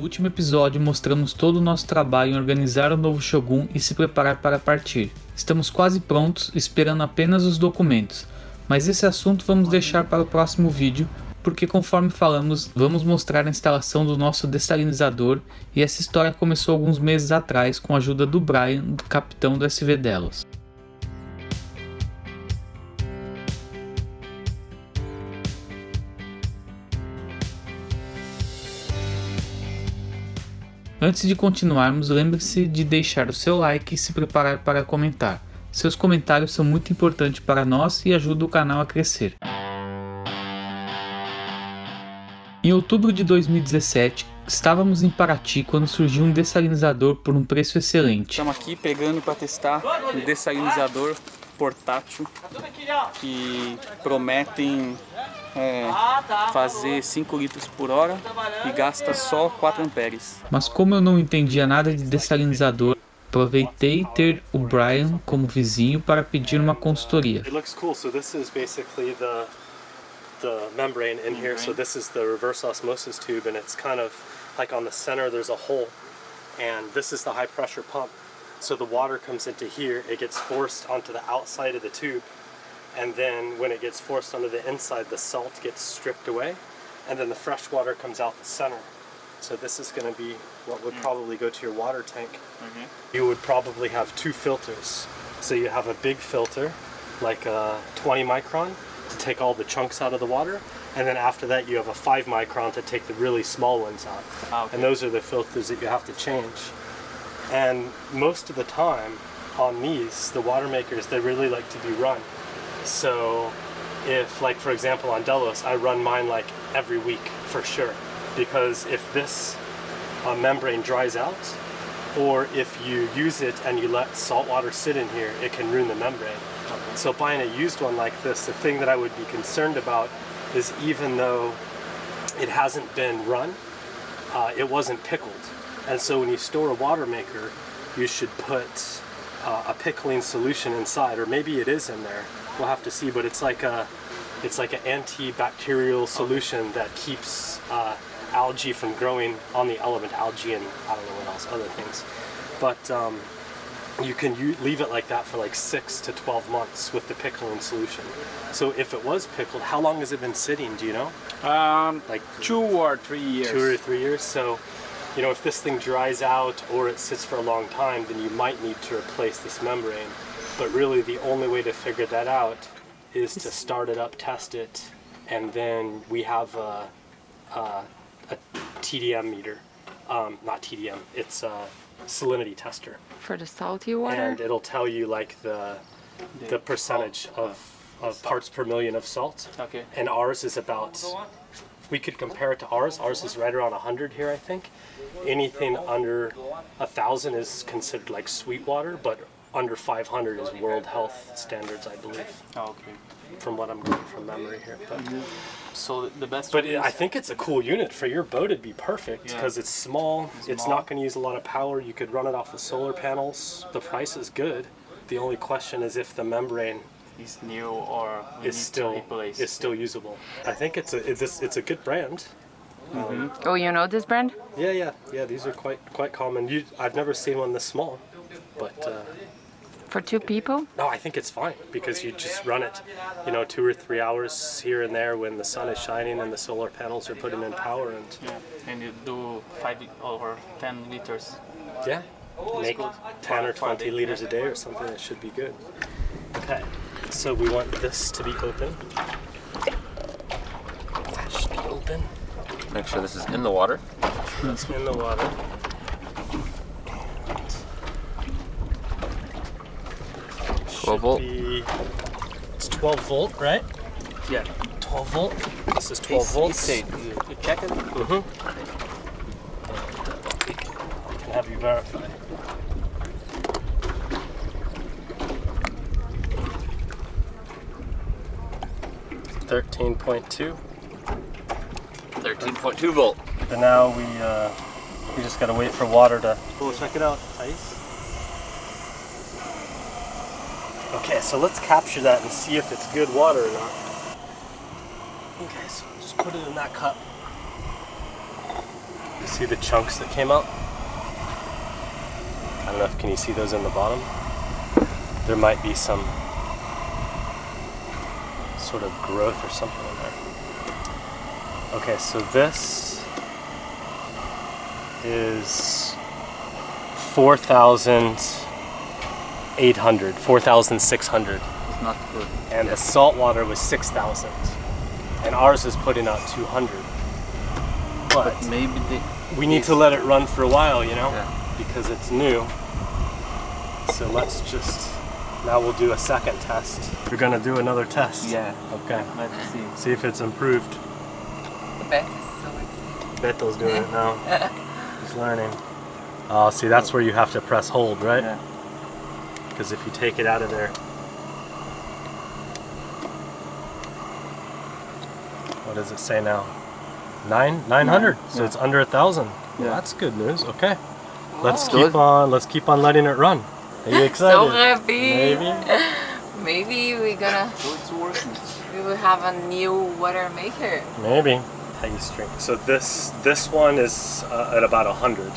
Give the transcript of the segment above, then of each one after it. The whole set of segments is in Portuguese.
último episódio mostramos todo o nosso trabalho em organizar o novo Shogun e se preparar para partir. Estamos quase prontos, esperando apenas os documentos, mas esse assunto vamos deixar para o próximo vídeo, porque conforme falamos, vamos mostrar a instalação do nosso dessalinizador e essa história começou alguns meses atrás com a ajuda do Brian, do capitão do SV Delos. Antes de continuarmos, lembre-se de deixar o seu like e se preparar para comentar. Seus comentários são muito importantes para nós e ajudam o canal a crescer. Em outubro de 2017, estávamos em Paraty quando surgiu um dessalinizador por um preço excelente. Estamos aqui pegando para testar um dessalinizador portátil que prometem fazer 5 litros por hora e gasta só 4 amperes. Mas como eu não entendia nada de dessalinizador, aproveitei ter o Brian como vizinho para pedir uma consultoria. It looks cool. So this is basically the membrane in here. So this is the reverse osmosis tube, and it's kind of like on the center there's a hole, and this is the high pressure pump. So the water comes into here, it gets forced onto the outside of the tube, and then when it gets forced onto the inside, the salt gets stripped away, and then the fresh water comes out the center. So this is going to be what would probably go to your water tank. You would probably have 2 filters. So you have a big filter, like a 20 micron, to take all the chunks out of the water, and then after that you have a 5 micron to take the really small ones out. And those are the filters that you have to change. And most of the time on these, the water makers, they really like to be run. So if, like for example on Delos, I run mine like every week for sure, because if this membrane dries out, or if you use it and you let salt water sit in here, it can ruin the membrane. So buying a used one like this, the thing that I would be concerned about is even though it hasn't been run, it wasn't pickled. And so when you store a water maker, you should put a pickling solution inside, or maybe it is in there. We'll have to see, but it's like an antibacterial solution that keeps algae from growing on the element algae and I don't know what else, other things. But you can leave it like that for like 6 to 12 months with the pickling solution. So if it was pickled, how long has it been sitting, do you know? Like 2 or 3 years. 2 or 3 years. So, you know, if this thing dries out or it sits for a long time, then you might need to replace this membrane. But really the only way to figure that out is to start it up, test it, and then we have a TDM meter. Not TDM, it's a salinity tester. For the salty water? And it'll tell you like the percentage of parts per million of salt. Okay. And ours is about, we could compare it to ours. Ours is right around 100 here, I think. Anything under 1,000 is considered like sweet water, but under 500 is World Health standards, I believe. Okay. From what I'm getting from memory here. But, So the best. but I think it's a cool unit. For your boat, it'd be perfect because it's small. It's not going to use a lot of power. You could run it off the solar panels. The price is good. The only question is if the membrane is new or is still usable. I think it's a good brand. Oh, you know this brand? Yeah. These are quite common. I've never seen one this small, but For 2 people? no, I think it's fine because you just run it, 2 or 3 hours here and there when the sun is shining and the solar panels are putting in power, and you do 5 or 10 liters. yeah, make 10 or 20 liters a day or something. It should be good. Okay, so we want this to be open. That should be open. Make sure this is in the water. That's in the water. 12 volt. It's 12 volt, right? Yeah. 12 volt. This is 12 volts. You check it. I can have you verify. $13.2. 13.2 volt. But now we just gotta wait for water to. Oh, check it out, ice. Okay, so let's capture that and see if it's good water or not. Okay, so just put it in that cup. You see the chunks that came out? I don't know if can you see those in the bottom? There might be some sort of growth or something in there. Okay, so this is 4,800, 4,600. It's not good. And the salt water was 6,000. And ours is putting out 200. But Maybe they... we need to let it run for a while, you know, Yeah. because it's new. So let's just, now we'll do a second test. We're gonna do another test. Yeah. Okay. Let's see. See if it's improved. Beth is so excited. Beto's doing it now. He's learning. Oh, see, that's where you have to press hold, right? Yeah. Because if you take it out of there, what does it say now? 900. So Yeah. it's under 1,000. Well, Yeah. that's good news. Okay. Let's Good. keep on letting it run. Are you excited? So happy. Maybe. Maybe we're gonna. So it's working. We will have a new water maker. Maybe. How you string. So this one is at about 100.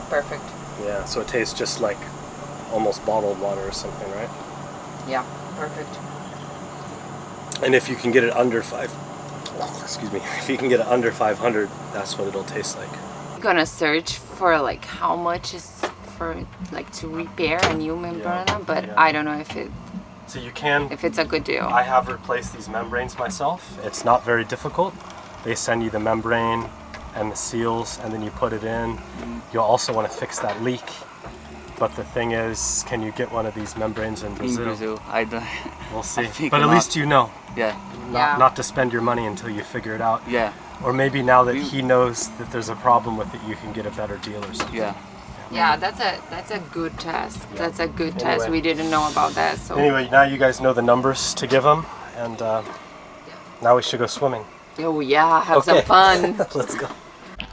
Perfect. Yeah. So it tastes just like almost bottled water or something, right? Yeah, perfect. And if you can get it under excuse me, if you can get it under 500, that's what it'll taste like. Gonna search for like how much is for like to repair a new membrana, but yeah. I don't know So you can. if it's a good deal. I have replaced these membranes myself. It's not very difficult. They send you the membrane and the seals, and then you put it in. You'll also want to fix that leak. But the thing is, can you get one of these membranes in In Brazil? Brazil, I don't... We'll see. think But at not. least you know, Yeah. Yeah. not to spend your money until you figure it out. Yeah. Or maybe now that he knows that there's a problem with it, you can get a better deal or something. Yeah. Yeah, that's a good test. That's a good test. Anyway. We didn't know about that, so Anyway, now you guys know the numbers to give them, and now we should go swimming. oh yeah, have Okay. some fun. Let's go.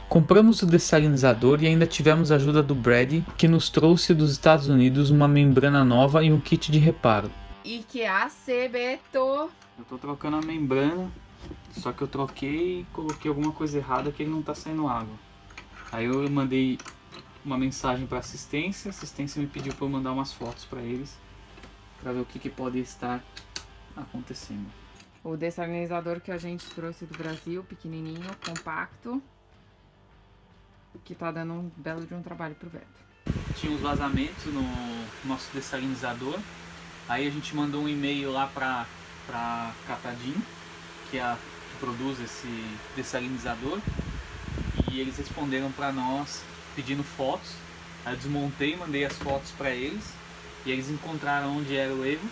Compramos o dessalinizador e ainda tivemos a ajuda do Brady, que nos trouxe dos Estados Unidos uma membrana nova e um kit de reparo. E que AC, Beto? Eu tô trocando a membrana, só que eu troquei e coloquei alguma coisa errada que ele não tá saindo água. Aí eu mandei uma mensagem para assistência, a assistência me pediu para eu mandar umas fotos para eles, para ver o que pode estar acontecendo. O dessalinizador que a gente trouxe do Brasil, pequenininho, compacto, que tá dando um belo de um trabalho pro Beto. Tinha uns vazamentos no nosso dessalinizador, aí a gente mandou um e-mail lá para Catadin, que produz esse dessalinizador, e eles responderam para nós pedindo fotos. Aí eu desmontei, mandei as fotos para eles, e eles encontraram onde era o erro,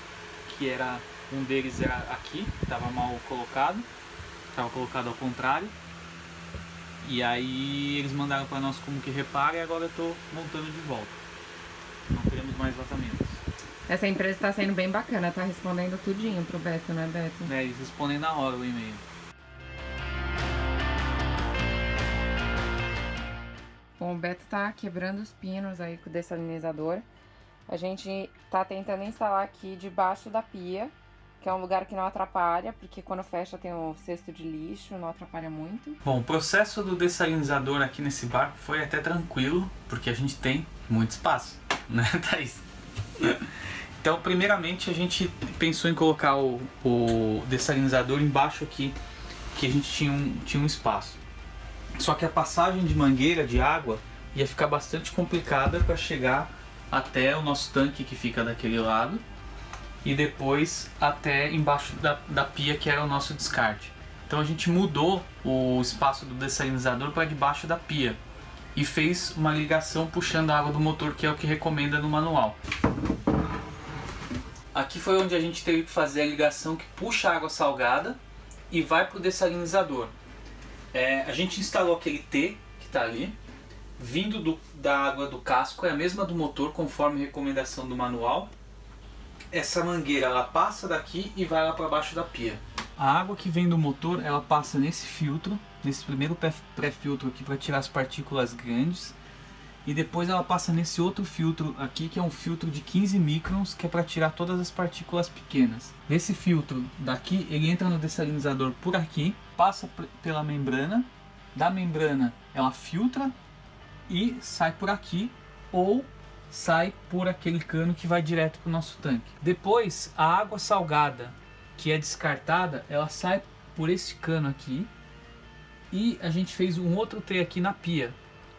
que era um deles era aqui, estava mal colocado, estava colocado ao contrário. E aí eles mandaram para nós como que repara, e agora eu tô montando de volta. Não teremos mais vazamentos. Essa empresa tá sendo bem bacana, tá respondendo tudinho pro Beto, né, Beto? Né, eles respondem na hora o e-mail. Bom, o Beto tá quebrando os pinos aí com o dessalinizador. A gente tá tentando instalar aqui debaixo da pia, que é um lugar que não atrapalha, porque quando fecha tem o cesto de lixo, não atrapalha muito. Bom, o processo do dessalinizador aqui nesse barco foi até tranquilo, porque a gente tem muito espaço, né, Thaís? Então, primeiramente, a gente pensou em colocar o dessalinizador embaixo aqui, que a gente tinha um espaço. Só que a passagem de mangueira de água ia ficar bastante complicada para chegar até o nosso tanque que fica daquele lado e depois até embaixo da pia, que era o nosso descarte. Então a gente mudou o espaço do dessalinizador para debaixo da pia e fez uma ligação puxando a água do motor, que é o que recomenda no manual. Aqui foi onde a gente teve que fazer a ligação que puxa a água salgada e vai para o dessalinizador. A gente instalou aquele T que está ali, vindo da água do casco, é a mesma do motor, conforme recomendação do manual. Essa mangueira ela passa daqui e vai lá para baixo da pia. A água que vem do motor ela passa nesse filtro, nesse primeiro pré-filtro aqui, para tirar as partículas grandes, e depois ela passa nesse outro filtro aqui, que é um filtro de 15 microns, que é para tirar todas as partículas pequenas. Esse filtro daqui, ele entra no dessalinizador por aqui, passa pela membrana, da membrana ela filtra e sai por aqui, ou sai por aquele cano que vai direto para o nosso tanque. Depois a água salgada que é descartada, ela sai por esse cano aqui, e a gente fez um outro T aqui na pia,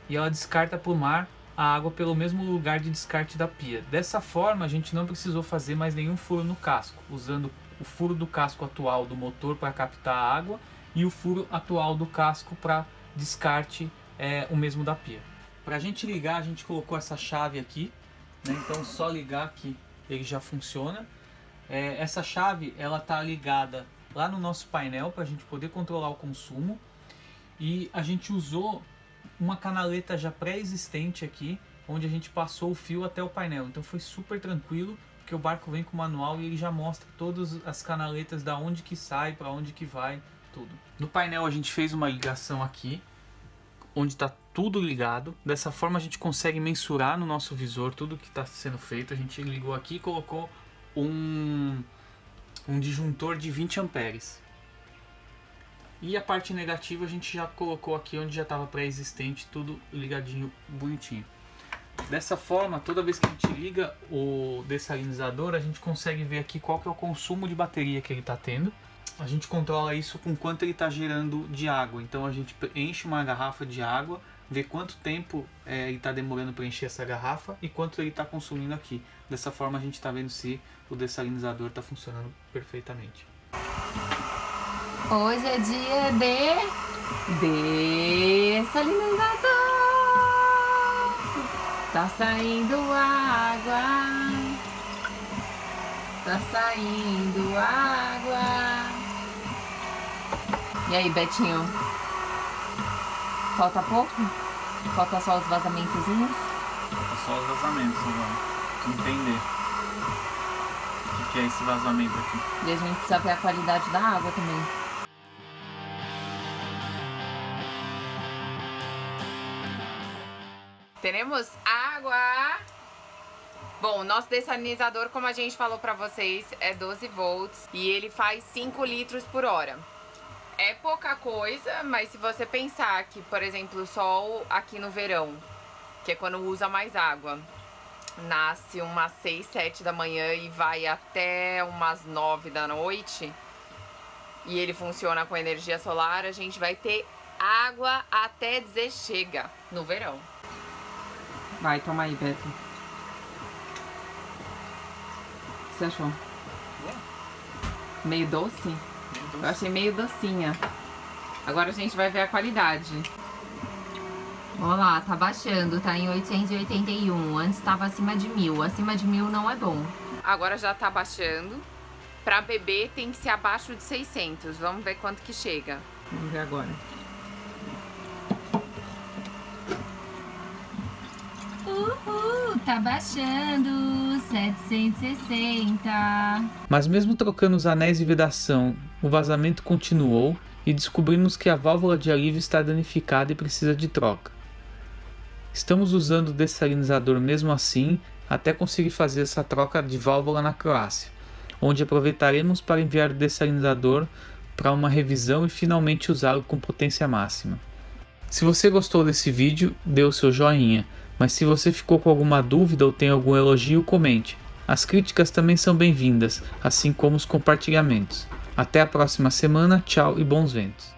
e ela descarta para o mar a água pelo mesmo lugar de descarte da pia. Dessa forma a gente não precisou fazer mais nenhum furo no casco, usando o furo do casco atual do motor para captar a água e o furo atual do casco para descarte, o mesmo da pia. Para a gente ligar, a gente colocou essa chave aqui, né? Então só ligar que ele já funciona. Essa chave ela tá ligada lá no nosso painel para a gente poder controlar o consumo, e a gente usou uma canaleta já pré-existente aqui, onde a gente passou o fio até o painel. Então foi super tranquilo, porque o barco vem com o manual e ele já mostra todas as canaletas, da onde que sai, para onde que vai, tudo. No painel a gente fez uma ligação aqui, onde está tudo ligado. Dessa forma a gente consegue mensurar no nosso visor tudo que está sendo feito. A gente ligou aqui e colocou um disjuntor de 20 amperes. E a parte negativa a gente já colocou aqui, onde já estava pré-existente, tudo ligadinho, bonitinho. Dessa forma, toda vez que a gente liga o dessalinizador, a gente consegue ver aqui qual que é o consumo de bateria que ele está tendo. A gente controla isso com quanto ele está gerando de água. Então a gente enche uma garrafa de água, vê quanto tempo ele está demorando para encher essa garrafa e quanto ele está consumindo aqui. Dessa forma a gente está vendo se o dessalinizador está funcionando perfeitamente. Hoje é dia de dessalinizador. Tá saindo água. Tá saindo água. E aí, Betinho? Falta pouco? Falta só os vazamentozinhos? Falta só os vazamentos agora. Entender o que é esse vazamento aqui. E a gente precisa ver a qualidade da água também. Temos água. Bom, nosso dessalinizador, como a gente falou pra vocês, é 12 volts e ele faz 5 litros por hora. É pouca coisa, mas se você pensar que, por exemplo, o sol aqui no verão, que é quando usa mais água, nasce umas 6, 7 da manhã e vai até umas 9 da noite, e ele funciona com energia solar, a gente vai ter água até dizer chega no verão. Vai, toma aí, Beto. O que você achou? Meio doce? Eu achei meio docinha. Agora a gente vai ver a qualidade. Olha lá, tá baixando, tá em 881. Antes tava acima de 1000. Acima de 1000 não é bom. Agora já tá baixando. Pra beber tem que ser abaixo de 600. Vamos ver quanto que chega. Vamos ver agora. Tá baixando, 760. Mas mesmo trocando os anéis de vedação, o vazamento continuou e descobrimos que a válvula de alívio está danificada e precisa de troca. Estamos usando o dessalinizador mesmo assim, até conseguir fazer essa troca de válvula na Croácia, onde aproveitaremos para enviar o dessalinizador para uma revisão e finalmente usá-lo com potência máxima. Se você gostou desse vídeo, dê o seu joinha. Mas se você ficou com alguma dúvida ou tem algum elogio, comente. As críticas também são bem-vindas, assim como os compartilhamentos. Até a próxima semana, tchau e bons ventos.